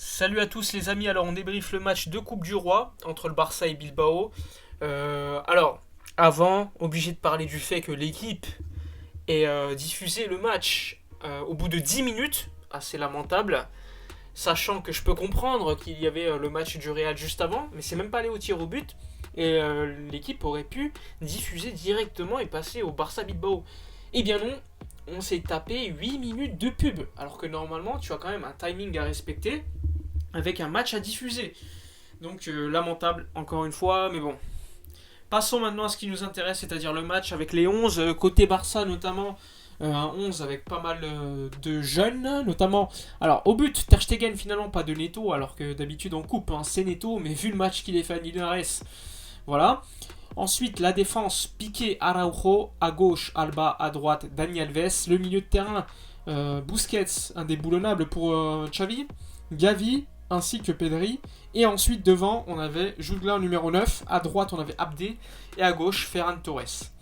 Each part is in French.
Salut à tous les amis, alors on débriefe le match de Coupe du Roi entre le Barça et Bilbao. Alors, avant, obligé de parler du fait que l'équipe ait diffusé le match au bout de 10 minutes, assez lamentable, sachant que je peux comprendre qu'il y avait le match du Real juste avant, mais c'est même pas allé au tir au but, et l'équipe aurait pu diffuser directement et passer au Barça Bilbao. Eh bien non, on s'est tapé 8 minutes de pub, alors que normalement tu as quand même un timing à respecter avec un match à diffuser. Donc lamentable encore une fois, mais bon. Passons maintenant à ce qui nous intéresse, c'est-à-dire le match avec les 11, côté Barça notamment, un 11 avec pas mal de jeunes, notamment. Alors au but, Ter Stegen finalement pas de Neto, alors que d'habitude on coupe, hein, c'est Neto, mais vu le match qu'il est fait à Linares, voilà. Ensuite, la défense, Piqué, Araujo, à gauche, Alba, à droite, Dani Alves. Le milieu de terrain, Busquets, indéboulonnable pour Xavi, Gavi, ainsi que Pedri. Et ensuite, devant, on avait Jugla numéro 9, à droite, on avait Abdé, et à gauche, Ferran Torres.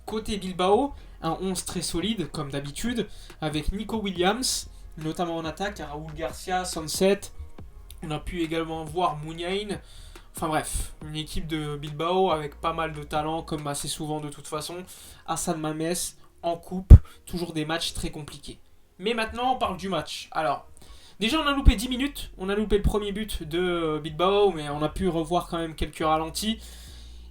Côté Bilbao, un 11 très solide, comme d'habitude, avec Nico Williams, notamment en attaque, Raúl Garcia, Sunset. On a pu également voir Muniain. Enfin bref, une équipe de Bilbao avec pas mal de talent, comme assez souvent de toute façon. Hassan Mames en coupe, toujours des matchs très compliqués. Mais maintenant, on parle du match. Alors, déjà, on a loupé 10 minutes. On a loupé le premier but de Bilbao, mais on a pu revoir quand même quelques ralentis.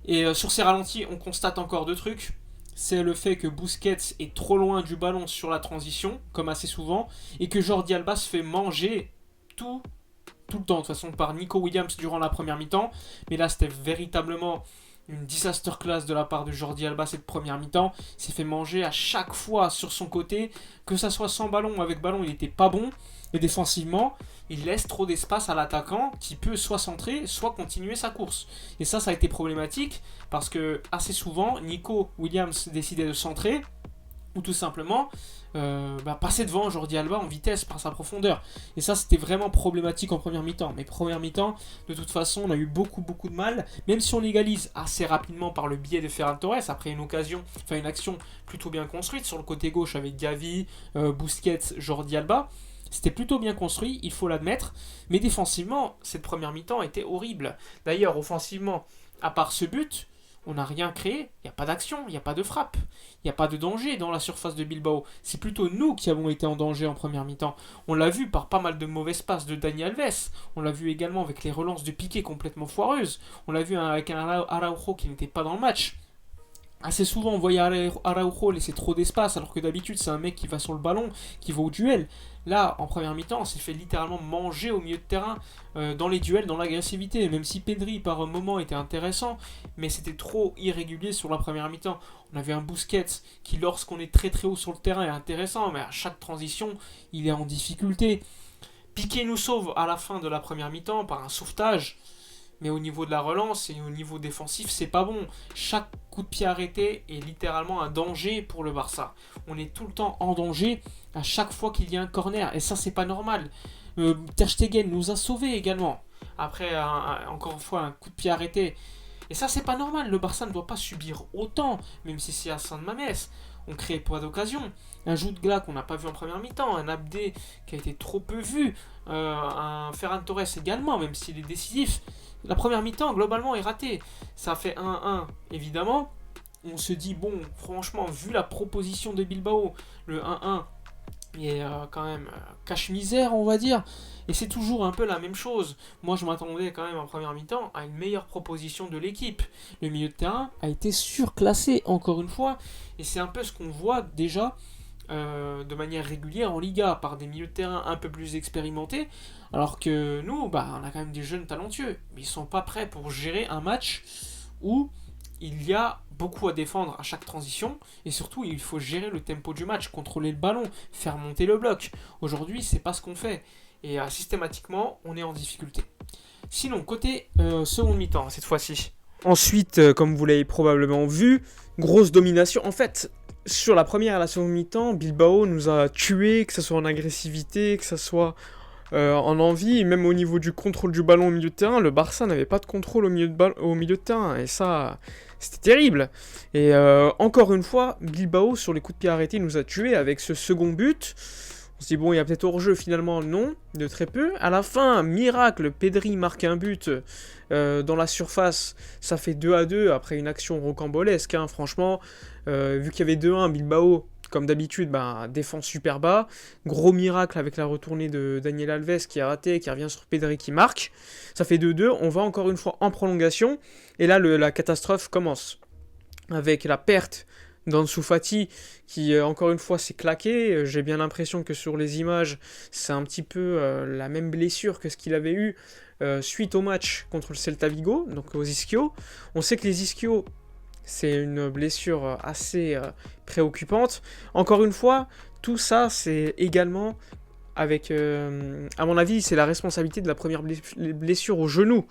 Et sur ces ralentis, on constate encore deux trucs. C'est le fait que Busquets est trop loin du ballon sur la transition, comme assez souvent, et que Jordi Alba se fait manger tout tout le temps, de toute façon, par Nico Williams durant la première mi-temps. Mais là, c'était véritablement une disaster class de la part de Jordi Alba cette première mi-temps. Il s'est fait manger à chaque fois sur son côté, que ça soit sans ballon ou avec ballon, il n'était pas bon. Et défensivement, il laisse trop d'espace à l'attaquant qui peut soit centrer, soit continuer sa course. Et ça a été problématique parce que assez souvent, Nico Williams décidait de centrer ou tout simplement passer devant Jordi Alba en vitesse par sa profondeur. Et ça, c'était vraiment problématique en première mi-temps. Mais première mi-temps, de toute façon, on a eu beaucoup de mal, même si on égalise assez rapidement par le biais de Ferran Torres, après une action plutôt bien construite sur le côté gauche avec Gavi, Busquets, Jordi Alba. C'était plutôt bien construit, il faut l'admettre, mais défensivement, cette première mi-temps était horrible. D'ailleurs, offensivement, à part ce but, on n'a rien créé, il n'y a pas d'action, il n'y a pas de frappe, il n'y a pas de danger dans la surface de Bilbao. C'est plutôt nous qui avons été en danger en première mi-temps. On l'a vu par pas mal de mauvaises passes de Dani Alves, on l'a vu également avec les relances de Piqué complètement foireuses, on l'a vu avec un Araujo qui n'était pas dans le match. Assez souvent, on voyait Araujo laisser trop d'espace, alors que d'habitude, c'est un mec qui va sur le ballon, qui va au duel. Là, en première mi-temps, on s'est fait littéralement manger au milieu de terrain, dans les duels, dans l'agressivité. Même si Pedri, par un moment, était intéressant, mais c'était trop irrégulier sur la première mi-temps. On avait un Busquets qui, lorsqu'on est très haut sur le terrain, est intéressant, mais à chaque transition, il est en difficulté. Piqué nous sauve à la fin de la première mi-temps par un sauvetage. Mais au niveau de la relance et au niveau défensif, c'est pas bon. Chaque coup de pied arrêté est littéralement un danger pour le Barça. On est tout le temps en danger à chaque fois qu'il y a un corner. Et ça, c'est pas normal. Ter Stegen nous a sauvés également. Après, encore une fois, un coup de pied arrêté. Et ça, c'est pas normal. Le Barça ne doit pas subir autant, même si c'est à San Mamés. On crée pas d'occasion. Un joue de glas qu'on n'a pas vu en première mi-temps, un Abdé qui a été trop peu vu, un Ferran Torres également, même s'il est décisif. La première mi-temps, globalement, est ratée. Ça fait 1-1, évidemment. On se dit, bon, franchement, vu la proposition de Bilbao, le 1-1 est quand même cache-misère, on va dire. Et c'est toujours un peu la même chose. Moi, je m'attendais quand même en première mi-temps à une meilleure proposition de l'équipe. Le milieu de terrain a été surclassé, encore une fois. Et c'est un peu ce qu'on voit déjà de manière régulière en Liga par des milieux de terrain un peu plus expérimentés, alors que nous, on a quand même des jeunes talentueux, mais ils sont pas prêts pour gérer un match où il y a beaucoup à défendre à chaque transition, et surtout il faut gérer le tempo du match, contrôler le ballon, faire monter le bloc. Aujourd'hui, c'est pas ce qu'on fait, et systématiquement, on est en difficulté. Sinon, côté seconde mi-temps, cette fois-ci. Ensuite, comme vous l'avez probablement vu, grosse domination. En fait, sur la première et la seconde mi-temps, Bilbao nous a tués, que ce soit en agressivité, que ce soit en envie, et même au niveau du contrôle du ballon au milieu de terrain. Le Barça n'avait pas de contrôle au milieu de terrain, et ça, c'était terrible. Et encore une fois, Bilbao, sur les coups de pied arrêtés, nous a tués avec ce second but. On se dit, bon, il y a peut-être hors-jeu, finalement, non, de très peu. À la fin, miracle, Pedri marque un but dans la surface. Ça fait 2-2 après une action rocambolesque, hein, franchement. Vu qu'il y avait 2-1, Bilbao, comme d'habitude, bah, défend super bas. Gros miracle avec la retournée de Daniel Alves qui a raté, qui revient sur Pedri qui marque. Ça fait 2-2. On va encore une fois en prolongation. Et là, la catastrophe commence. Avec la perte d'Ansu Fati qui encore une fois s'est claqué. J'ai bien l'impression que sur les images c'est un petit peu la même blessure que ce qu'il avait eu suite au match contre le Celta Vigo, donc aux ischios. On sait que les ischios c'est une blessure assez préoccupante. Encore une fois, tout ça c'est également avec, à mon avis, c'est la responsabilité de la première blessure au genou.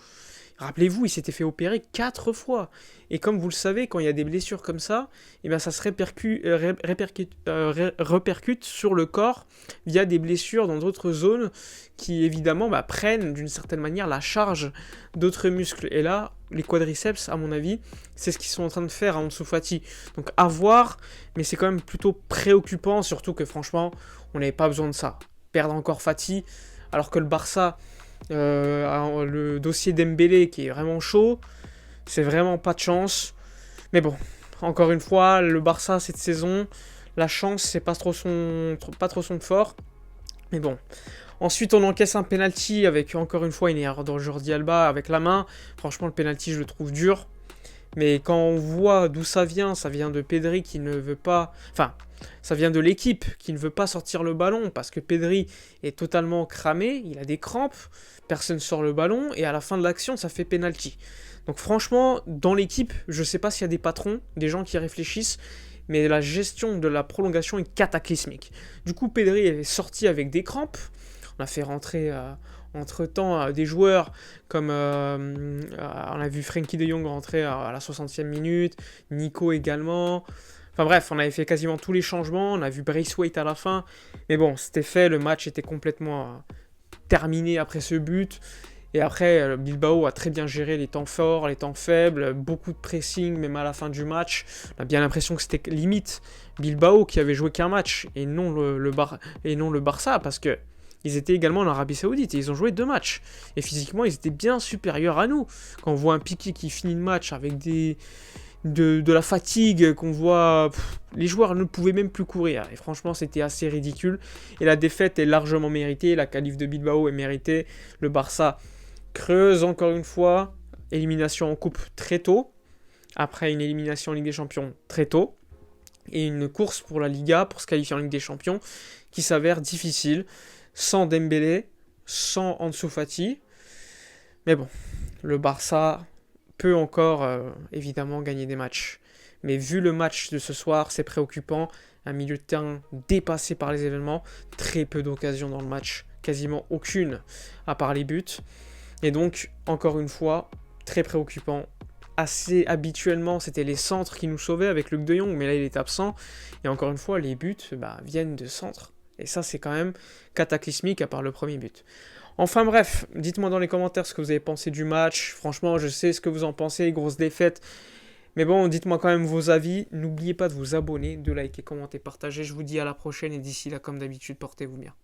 Rappelez-vous, il s'était fait opérer 4 fois. Et comme vous le savez, quand il y a des blessures comme ça, eh bien ça se répercute sur le corps via des blessures dans d'autres zones qui évidemment prennent d'une certaine manière la charge d'autres muscles. Et là, les quadriceps, à mon avis, c'est ce qu'ils sont en train de faire à Ansu Fati. Donc à voir, mais c'est quand même plutôt préoccupant, surtout que franchement, on n'avait pas besoin de ça. Perdre encore Fati, alors que le Barça... le dossier Dembélé qui est vraiment chaud, c'est vraiment pas de chance. Mais bon, encore une fois, le Barça cette saison, la chance c'est pas trop son fort. Mais bon. Ensuite, on encaisse un penalty avec encore une fois une erreur de Jordi Alba avec la main. Franchement, le penalty je le trouve dur. Mais quand on voit d'où ça vient de Pedri qui ne veut pas... Enfin, ça vient de l'équipe qui ne veut pas sortir le ballon parce que Pedri est totalement cramé, il a des crampes, personne sort le ballon et à la fin de l'action, ça fait penalty. Donc franchement, dans l'équipe, je ne sais pas s'il y a des patrons, des gens qui réfléchissent, mais la gestion de la prolongation est cataclysmique. Du coup, Pedri est sorti avec des crampes. On a fait rentrer... entre-temps, des joueurs comme on a vu Frenkie de Jong rentrer à la 60e minute, Nico également. Enfin bref, on avait fait quasiment tous les changements, on a vu Braithwaite à la fin. Mais bon, c'était fait, le match était complètement terminé après ce but. Et après, Bilbao a très bien géré les temps forts, les temps faibles, beaucoup de pressing, même à la fin du match. On a bien l'impression que c'était limite Bilbao qui avait joué qu'un match et non le Barça, parce que ils étaient également en Arabie Saoudite et ils ont joué 2 matchs. Et physiquement, ils étaient bien supérieurs à nous. Quand on voit un Piqué qui finit le match avec de la fatigue, qu'on voit... les joueurs ne pouvaient même plus courir. Et franchement, c'était assez ridicule. Et la défaite est largement méritée. La qualif de Bilbao est méritée. Le Barça creuse encore une fois. Élimination en coupe très tôt. Après une élimination en Ligue des Champions très tôt. Et une course pour la Liga, pour se qualifier en Ligue des Champions, qui s'avère difficile. Sans Dembélé, sans Ansu Fati. Mais bon, le Barça peut encore évidemment gagner des matchs. Mais vu le match de ce soir, c'est préoccupant. Un milieu de terrain dépassé par les événements. Très peu d'occasions dans le match. Quasiment aucune, à part les buts. Et donc, encore une fois, très préoccupant. Assez habituellement, c'était les centres qui nous sauvaient avec Luc de Jong, mais là il est absent. Et encore une fois, les buts viennent de centres. Et ça, c'est quand même cataclysmique à part le premier but. Enfin bref, dites-moi dans les commentaires ce que vous avez pensé du match. Franchement, je sais ce que vous en pensez, grosse défaite. Mais bon, dites-moi quand même vos avis. N'oubliez pas de vous abonner, de liker, commenter, partager. Je vous dis à la prochaine et d'ici là, comme d'habitude, portez-vous bien.